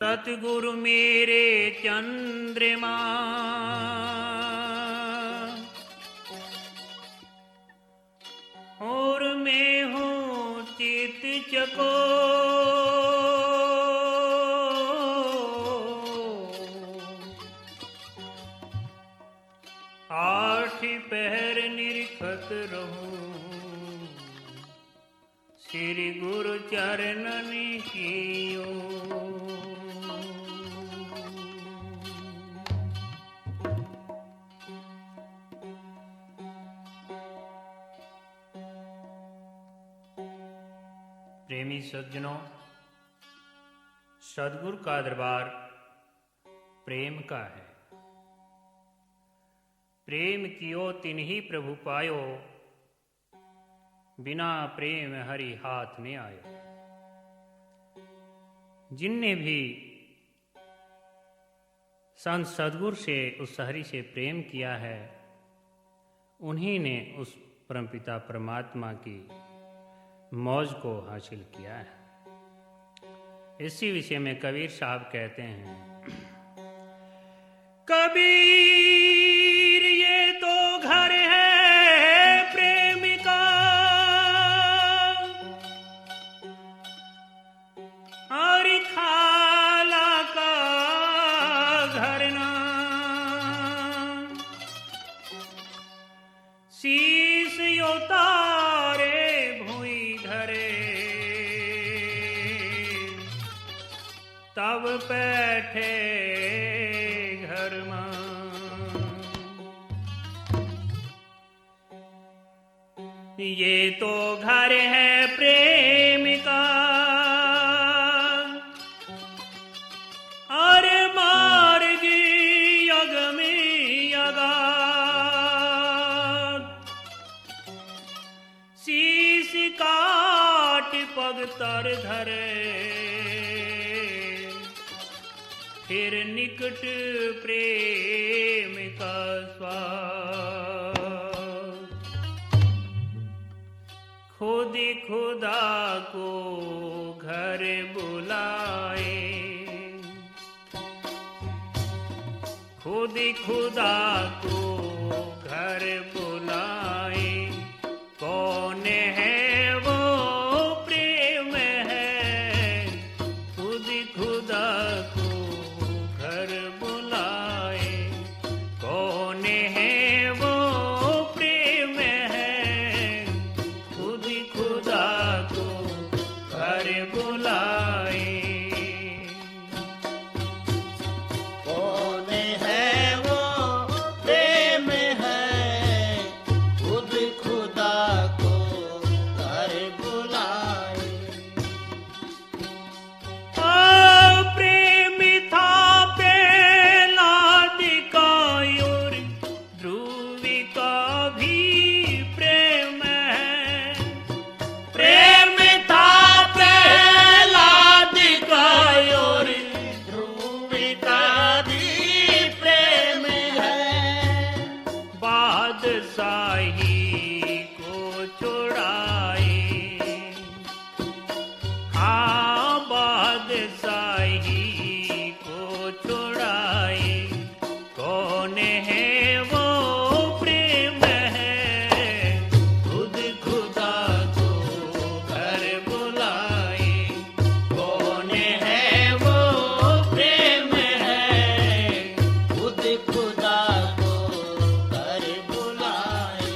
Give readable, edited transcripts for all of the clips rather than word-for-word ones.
सतगुरु मेरे चंद्रमा और मैं हूँ चित चकोर। आठ पहर निरखत रहूं श्री गुरु चरणन की ओर। प्रेमी सज्जनों, सद्गुरु का दरबार प्रेम का है। प्रेम कियो तिन्ही प्रभु पायो, बिना प्रेम हरि हाथ में आयो। जिनने भी संत सद्गुरु से, उस हरि से प्रेम किया है, उन्हीं ने उस परमपिता परमात्मा की मौज को हासिल किया है। इसी विषय में कबीर साहब कहते हैं, कबीर ये तो घर है प्रेम का, और खाला का घर ना। शीश उतारे भूई धरे, तब बैठे घर में। ये तो घर है प्रेम का, और मार्ग यग में अगाध। शीश काट पग तर धरे, फिर निकट प्रेम का स्वाद। खुद खुदा को घर बुलाए, खुद खुदा को घर बुलाए। कौन है वो प्रेम है, खुद खुदा को घर बुलाए। कौन है वो प्रेम है, खुद खुदा को घर बुलाए। कौन है वो प्रेम है, खुद खुदा को घर बुलाए। प्रेम था प्रहलाद का और ध्रुव का भी प्रेम है। प्रेम था प्रहलाद का और ध्रुव का भी प्रेम है। बादशाही को छुड़ाए, हाँ बादशाही को छुड़ाए। कौन है वो प्रेम है, खुद खुदा को घर बुलाए। कौन है वो प्रेम है, खुद खुदा को घर बुलाए।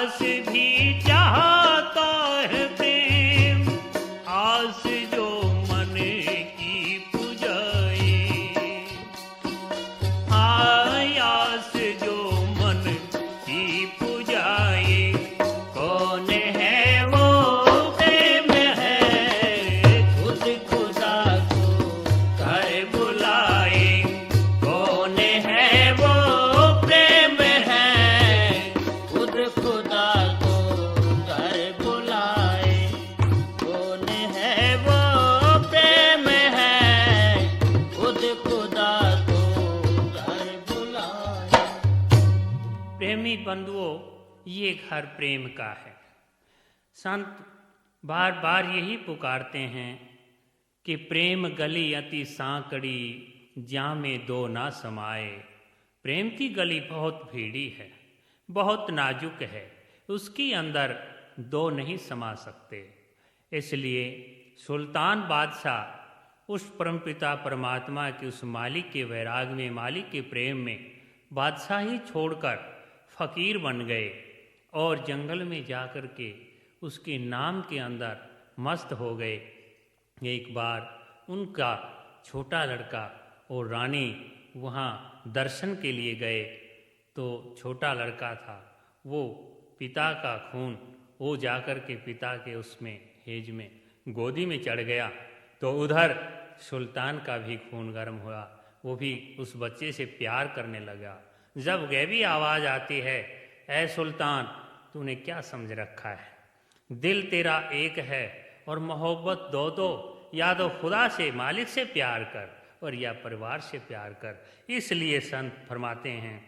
आस भी चाहता है प्रेम, आस जो मन की पुजाए, आस जो मन की पुजाए। कौन है वो प्रेम है, खुद खुदा को घर बुलाए। कौन है वो प्रेम है, खुद खुदा को घर बुलाए। कौन है वो प्रेम है, खुद खुदा को घर बुलाए। प्रेमी बंधुओं, ये घर प्रेम का है। संत बार बार यही पुकारते हैं कि प्रेम गली अति सांकड़ी, ज्यां में दो ना समाए। प्रेम की गली बहुत भीड़ी है, बहुत नाजुक है, उसके अंदर दो नहीं समा सकते। इसलिए सुल्तान बादशाह उस परमपिता परमात्मा के उस मालिक के वैराग में, मालिक के प्रेम में बादशाही छोड़कर फकीर बन गए और जंगल में जाकर के उसके नाम के अंदर मस्त हो गए। एक बार उनका छोटा लड़का और रानी वहाँ दर्शन के लिए गए, तो छोटा लड़का था, वो पिता का खून वो जाकर के पिता के उसमें हेज में गोदी में चढ़ गया, तो उधर सुल्तान का भी खून गर्म हुआ, वो भी उस बच्चे से प्यार करने लगा। जब गैबी आवाज़ आती है, ऐ सुल्तान तूने क्या समझ रखा है, दिल तेरा एक है और मोहब्बत दो दो, या तो खुदा से मालिक से प्यार कर और या परिवार से प्यार कर। इसलिए संत फरमाते हैं,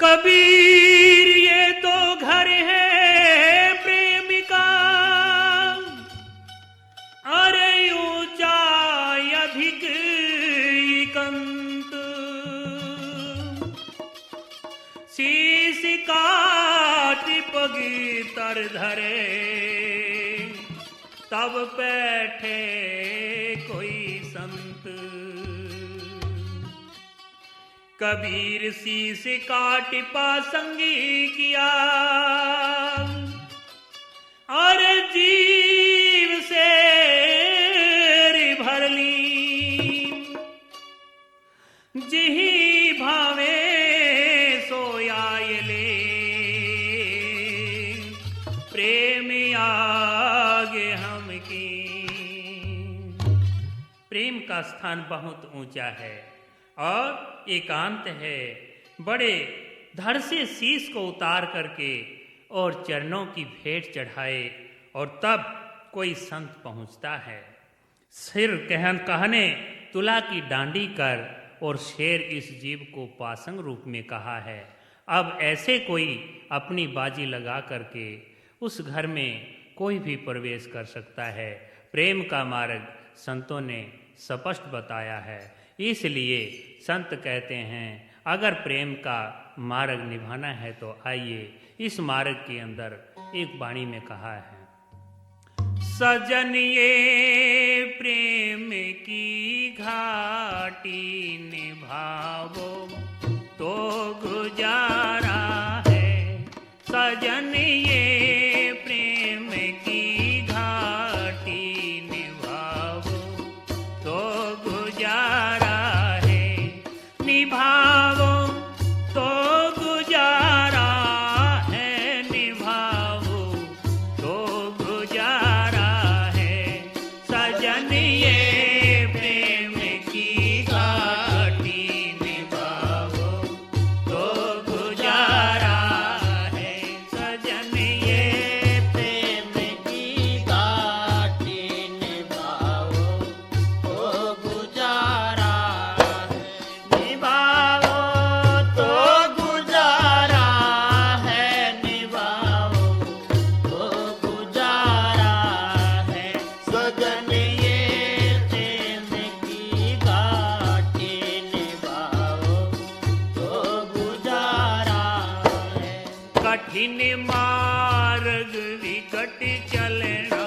कबीर ये तो घर है प्रेमिका, अरे ऊंचा अधिक कंत, शीश काट पगी तर धरे, तब बैठे कोई संत। कबीर शीश काट पासंगी किया, और जीव से भर ली, जिही भावे सोयाय ले, प्रेम आगे हम की। प्रेम का स्थान बहुत ऊंचा है और एकांत है। बड़े धड़ से शीश को उतार करके और चरणों की भेंट चढ़ाए और तब कोई संत पहुंचता है। सिर कहने तुला की डांडी कर, और शेर इस जीव को पासंग रूप में कहा है। अब ऐसे कोई अपनी बाजी लगा करके उस घर में कोई भी प्रवेश कर सकता है। प्रेम का मार्ग संतों ने स्पष्ट बताया है। इसलिए संत कहते हैं, अगर प्रेम का मार्ग निभाना है तो आइए इस मार्ग के अंदर एक वाणी में कहा है, सजन ये प्रेम की घाटी निभावो तो गुजारा है। सजन ये प्रेम की घाटी निभावो तो गुजारा है, निभावो तो गुजारा है, निभावो तो गुजारा है। सजन ये प्रेम की घाटी निभावो तो गुजारा है। सजन ये प्रेम की घाटी निभाओ तो गुजारा है, निभावो तो गुजारा है, निभाओ तो गुजारा है। सजन ये प्रेम की घाटी निभाओ तो गुजारा है। कठिन मार्ग विकट चलना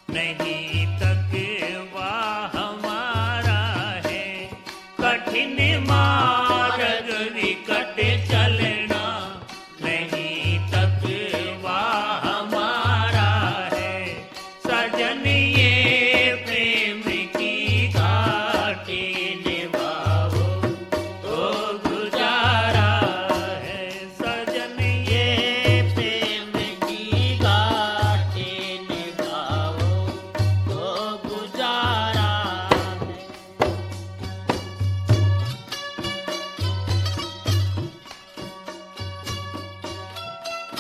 नहीं तकवा हमारा है। कठिन मार्ग विकट चलना नहीं तकवा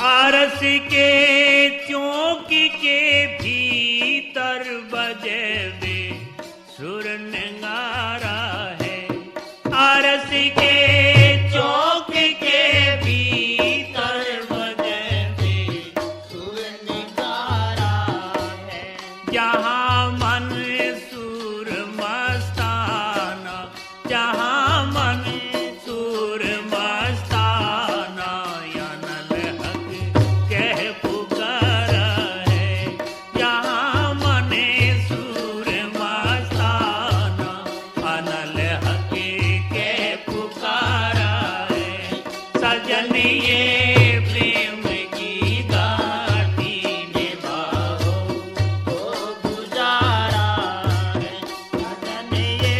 आरस के चौक के भीतर बजे वे सुर नगारा है। आरस के चौक के भीतर बजे वे सुर नगारा है। जहाँ मन सुर मस्ताना, जहाँ मन सुर मस्ताना, अनल हक कह पुकारा है। जहाँ मन सुर मस्ताना, अनल हक कह पुकारा है। सजन ये प्रेम की घाटी निभाओ तो गुजारा है। सजन ये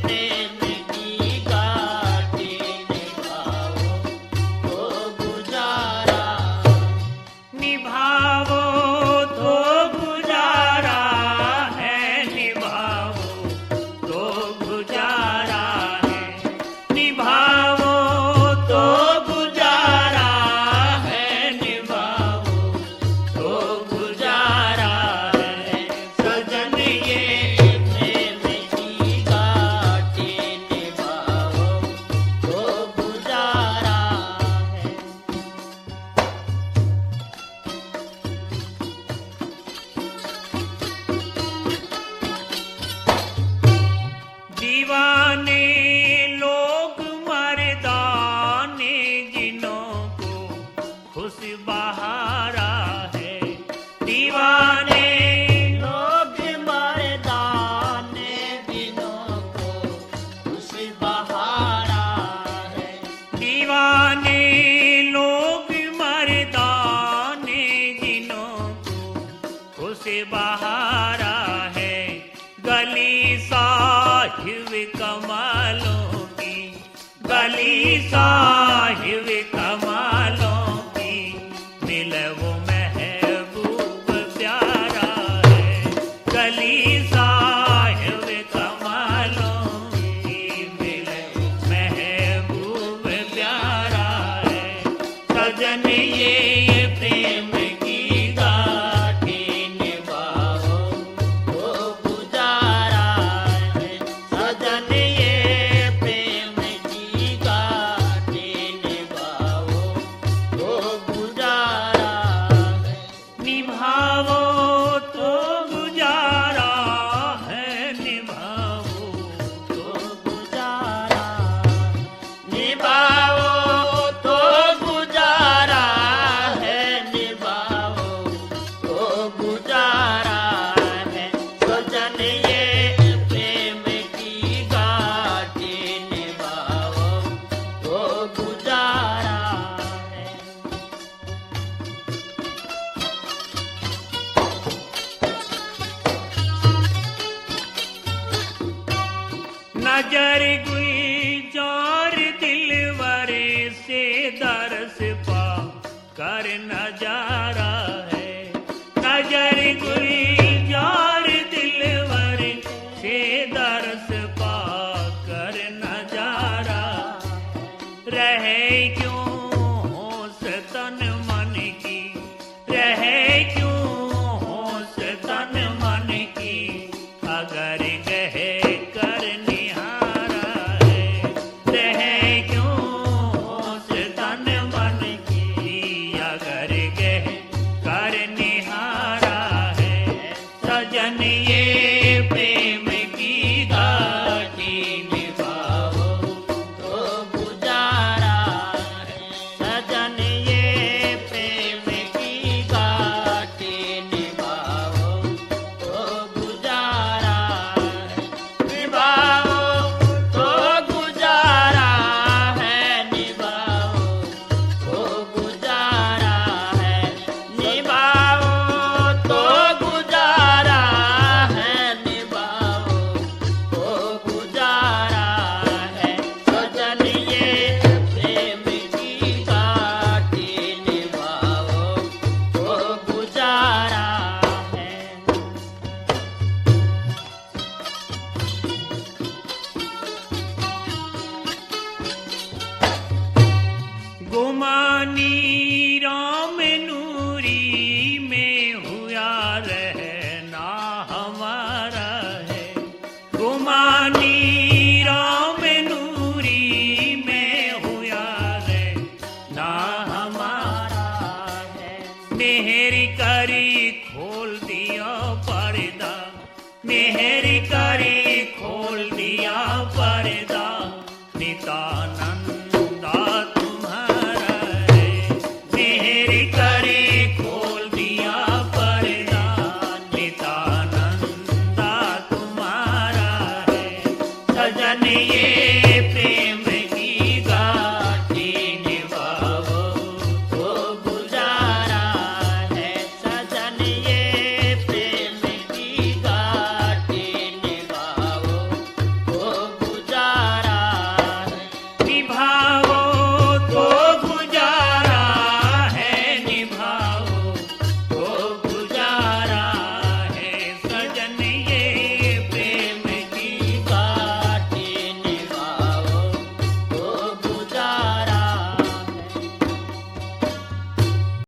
प्रेम की घाटी निभाओ तो गुजारा। निभाओ तो गुजारा है, निभाओ तो गुजारा है। निभाओ तो गुजारा है, निभाओ तो गुजारा है। सजन ये प्रेम की घाटी निभाओ तो गुजारा है। दीवाने लोग मर्दाने जिनों को खुश बहारा है। दीवाने लोग मर्दाने दिनों को खुश बहारा है। दीवाने लोग मर्दाने जिनों को खुश बहारा है। गली साहिब कमालों की, गली साहिब कमालों की, मिले वो महबूब प्यारा है। गली साहिब कमालों की, मिले महबूब प्यारा है। सजन ये प्रेम की घाटी निभाओ तो गुजारा है। सजन ये प्रेम की घाटी निभाओ तो गुजारा है। निभाओ तो गुजारा है, निभाओ तो गुजारा। निभाओ तो गुजारा है। निभाओ तो गुजारा है। सजन ये प्रेम की घाटी निभाओ तो गुजारा है। नजर गुलजार दिलवर से दरस पा कर नजारा है। नजर गुलजार दिलवर से दरस पा कर नजारा। रहे क्यों होश तन मन की, रहे क्यों होश तन मन की, अगर गहे कर निहारा है। रहे क्यों होश तन मन की, अगर गहे कर निहारा है। सजन ये प्रेम की घाटी निभाओ तो गुजारा है। सजन ये प्रेम मेहरी करी खोल दिया पर्दा, मेहरी करी खोल दिया पर्दा।